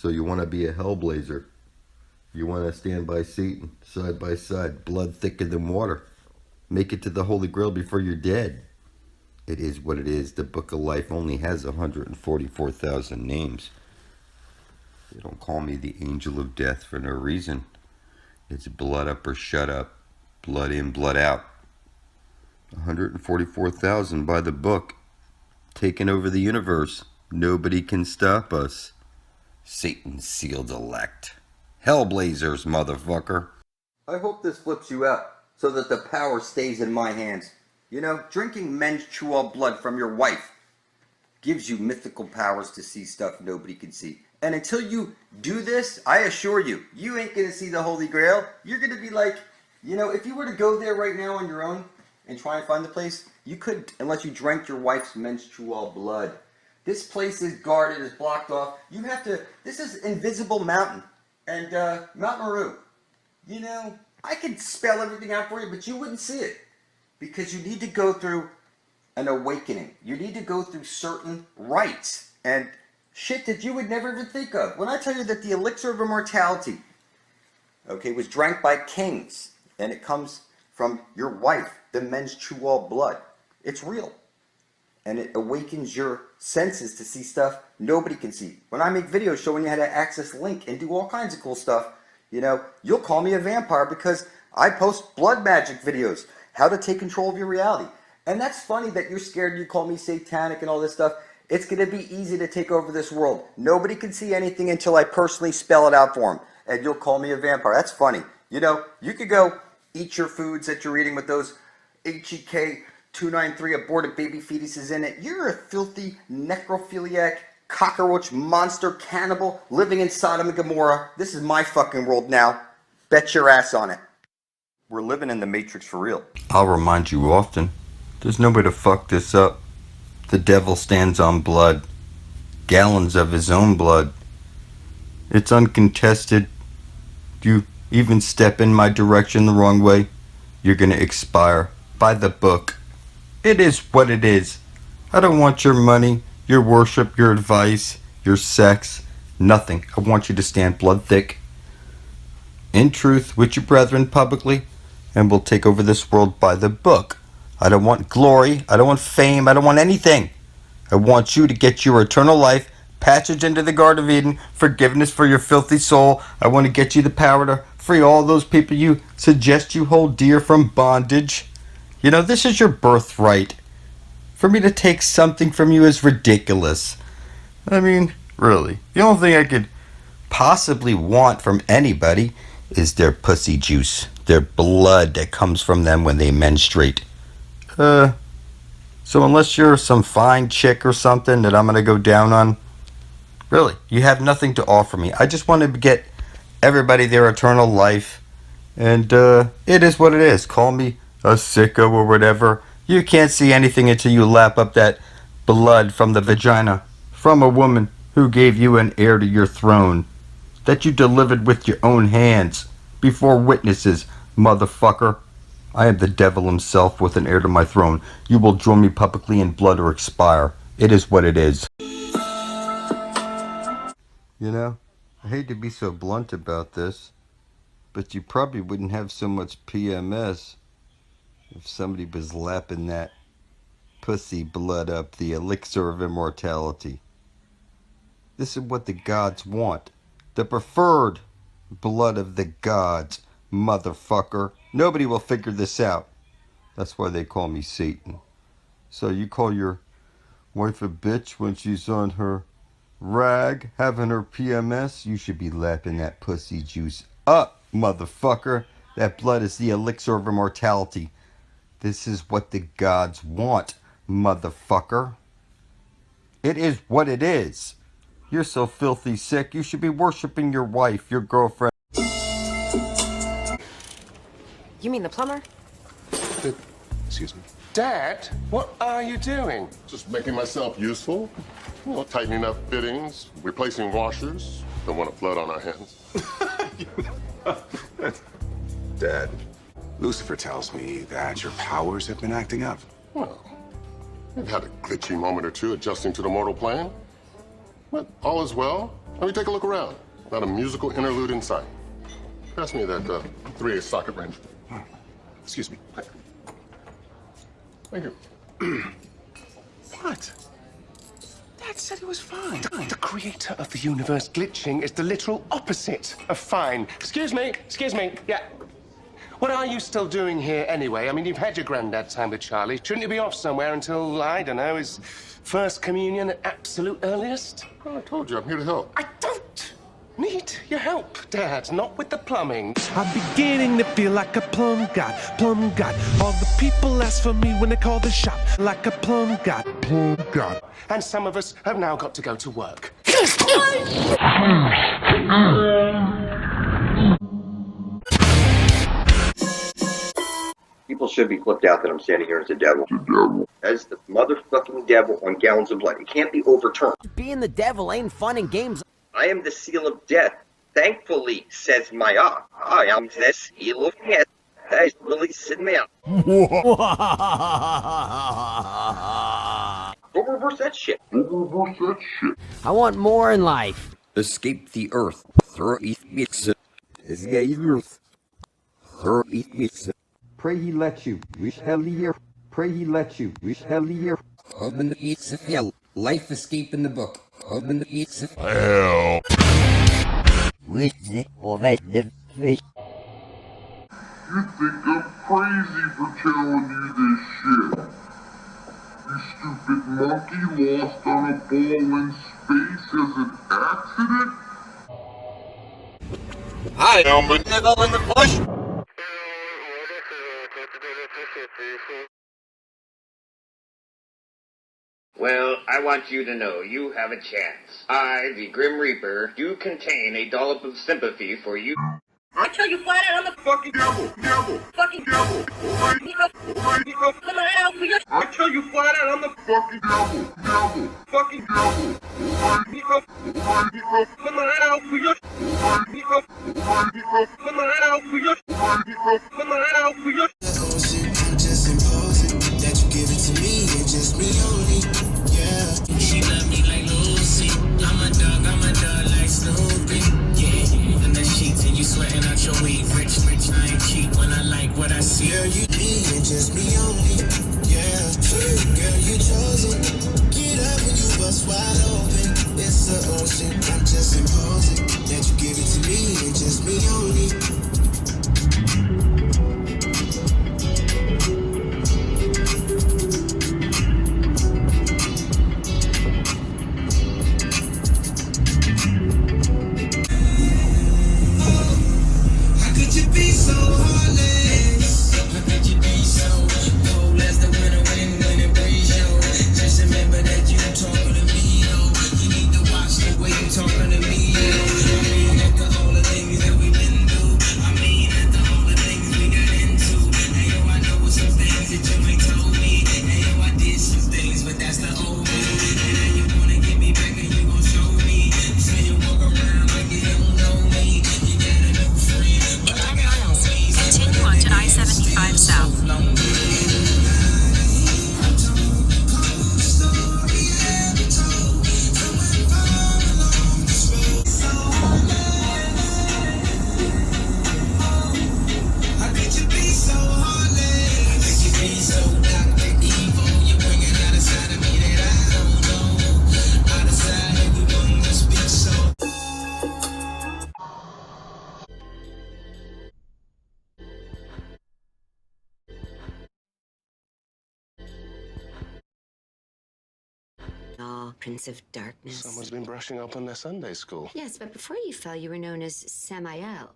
So you want to be a hellblazer. You want to stand by Satan, side by side, blood thicker than water. Make it to the Holy Grail before you're dead. It is what it is. The Book of Life only has 144,000 names. They don't call me the Angel of Death for no reason. It's blood up or shut up. Blood in, blood out. 144,000 by the book. Taking over the universe. Nobody can stop us. Satan's sealed elect. Hellblazers, motherfucker. I hope this flips you out so that the power stays in my hands. You know, drinking menstrual blood from your wife gives you mythical powers to see stuff nobody can see. And until you do this, I assure you, you ain't going to see the Holy Grail. You're going to be like, you know, if you were to go there right now on your own and try and find the place, you couldn't unless you drank your wife's menstrual blood. This place is guarded, is blocked off. You have to, this is Invisible Mountain and Mount Meru. You know, I could spell everything out for you, but you wouldn't see it because you need to go through an awakening. You need to go through certain rites and shit that you would never even think of. When I tell you that the elixir of immortality, okay, was drank by kings, and it comes from your wife, the menstrual blood. It's real. And it awakens your senses to see stuff nobody can see. When I make videos showing you how to access Link and do all kinds of cool stuff, you know, you'll call me a vampire because I post blood magic videos, how to take control of your reality. And that's funny that you're scared you call me satanic and all this stuff. It's going to be easy to take over this world. Nobody can see anything until I personally spell it out for them. And you'll call me a vampire. That's funny. You know, you could go eat your foods that you're eating with those HEK 293 aborted baby fetuses in it. You're a filthy necrophiliac cockroach monster cannibal living in Sodom and Gomorrah. This is my fucking world now. Bet your ass on it. We're living in the Matrix for real. I'll remind you often, there's no way to fuck this up. The devil stands on blood. Gallons of his own blood. It's uncontested. You even step in my direction the wrong way, you're gonna expire. By the book. It is what it is. I don't want your money, your worship, your advice, your sex, nothing. I want you to stand blood thick, in truth, with your brethren publicly, and we'll take over this world by the book. I don't want glory, I don't want fame, I don't want anything. I want you to get your eternal life, passage into the Garden of Eden, forgiveness for your filthy soul. I want to get you the power to free all those people you suggest you hold dear from bondage. You know, this is your birthright. For me to take something from you is ridiculous. I mean, really. The only thing I could possibly want from anybody is their pussy juice. Their blood that comes from them when they menstruate. So unless you're some fine chick or something that I'm going to go down on, really, you have nothing to offer me. I just want to get everybody their eternal life. And it is what it is. Call me a sicko or whatever. You can't see anything until you lap up that blood from the vagina from a woman who gave you an heir to your throne that you delivered with your own hands before witnesses, motherfucker. I am the devil himself with an heir to my throne. You will join me publicly in blood or expire. It is what it is. You know, I hate to be so blunt about this, but you probably wouldn't have so much PMS if somebody was lapping that pussy blood up, the elixir of immortality. This is what the gods want. The preferred blood of the gods, motherfucker. Nobody will figure this out. That's why they call me Satan. So you call your wife a bitch when she's on her rag, having her PMS? You should be lapping that pussy juice up, motherfucker. That blood is the elixir of immortality. This is what the gods want, motherfucker. It is what it is. You're so filthy sick, you should be worshiping your wife, your girlfriend. You mean the plumber? Excuse me. Dad, what are you doing? Just making myself useful. You know, tightening up fittings, replacing washers. Don't want a flood on our hands. Dad, Lucifer tells me that your powers have been acting up. Well, I've had a glitchy moment or two adjusting to the mortal plane. But all is well. Let me take a look around. Not a musical interlude in sight. Pass me that 3/8 socket wrench. Excuse me. Thank you. What? Dad said it was fine. The creator of the universe glitching is the literal opposite of fine. Excuse me, yeah. What are you still doing here anyway? I mean, you've had your granddad time with Charlie. Shouldn't you be off somewhere until, I don't know, his first communion at absolute earliest? Well, I told you, I'm here to help. I don't need your help, Dad. Not with the plumbing. I'm beginning to feel like a plum god, plum god. All the people ask for me when they call the shop, like a plum god, plum god. And some of us have now got to go to work. People should be flipped out that I'm standing here as the devil. As the motherfucking devil on gallons of blood. It can't be overturned. Being the devil ain't fun and games. I am the seal of death. Thankfully, says Maya, I am the seal of death. I release me out. Go reverse that shit. I want more in life. Escape the earth. Throw Escape earth. Throw Pray he let you. We shall hear. Pray he let you. We shall hear. Open the gates of hell. Life escape in the book. Open the gates of Hell. You think I'm crazy for telling you this shit? You stupid monkey lost on a ball in space as an accident? I am the devil in the flesh. Well, I want you to know you have a chance. I, the Grim Reaper, do contain a dollop of sympathy for you. I tell you flat out, I'm the Fucking devil! fucking Devil! I tell you flat out, I'm the Fucking devil! fucking Just imposing that you give it to me and just me only. Yeah, she love me like Lucy. I'm a dog like Snoopy. Yeah, and the sheets and you sweating out your weed. Rich, I ain't cheap when I like what I see. Girl, you me and just me only. Yeah, girl, you chosen. Get up when you bust wide open. It's the ocean. I'm just imposing that you give it to me and just me only. Oh, Prince of Darkness. Someone's been brushing up on their Sunday school. Yes, but before you fell, you were known as Samael,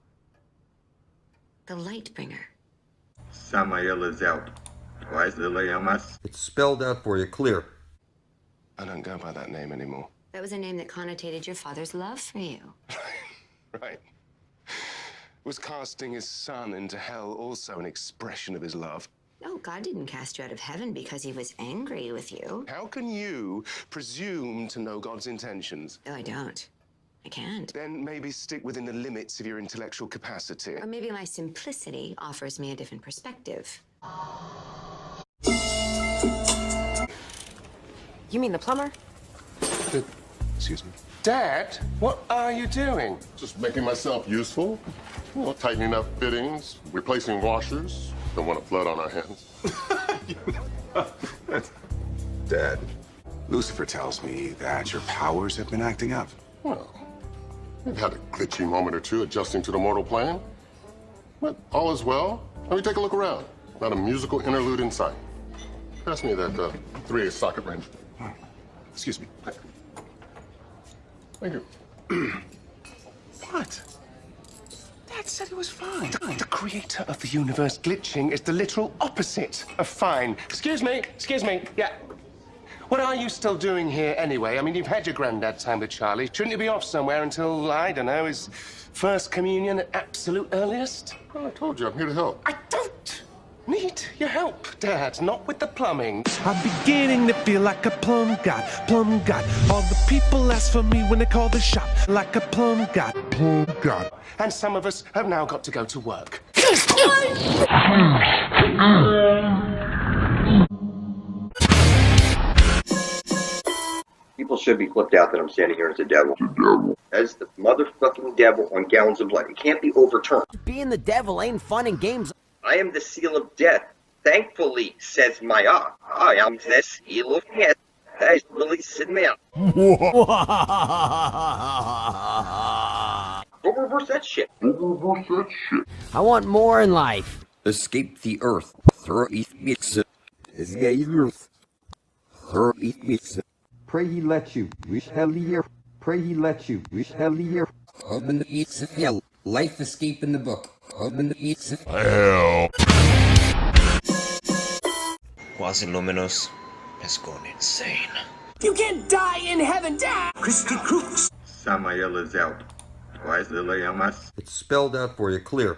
the Lightbringer. Samael is out. Twice the Layamas. It's spelled out for you clear. I don't go by that name anymore. That was a name that connotated your father's love for you. Right. Was casting his son into hell also an expression of his love? No, God didn't cast you out of heaven because he was angry with you. How can you presume to know God's intentions? No, I don't. I can't. Then maybe stick within the limits of your intellectual capacity. Or maybe my simplicity offers me a different perspective. You mean the plumber? Excuse me. Dad, what are you doing? Just making myself useful. You know, tightening up fittings, replacing washers. Don't want a flood on our hands. Dad, Lucifer tells me that your powers have been acting up. Well, I've had a glitchy moment or two adjusting to the mortal plane. But all is well. Let me take a look around. Not a musical interlude in sight. Pass me that 3/8 socket wrench. Excuse me. Thank you. What? Dad said it was fine. The creator of the universe glitching is the literal opposite of fine. Excuse me, yeah. What are you still doing here anyway? I mean, you've had your granddad time with Charlie. Shouldn't you be off somewhere until, I don't know, his first communion at absolute earliest? Well, I told you, I'm here to help. I don't need your help, Dad. Not with the plumbing. I'm beginning to feel like a plum god, plum god. All the people ask for me when they call the shop, like a plum god, plum god. And some of us have now got to go to work. People should be flipped out that I'm standing here as the devil. As the motherfucking devil on gallons of blood. It can't be overturned. Being the devil ain't fun and games. I am the seal of death. Thankfully, says Maya. I am the seal of death. That is releasing me out. Go reverse that shit. I want more in life. Escape the Earth. Throw earth. Throw earth. Pray he lets you. We shall hear. Pray he lets you. We shall hear. Open the gates of hell. Life escape in the book. Open the gates of hell. Quasi-Luminous has gone insane. You can't die in heaven, Dad! Christy Crooks! Samael is out. Twice the Layamas. It's spelled out for you clear.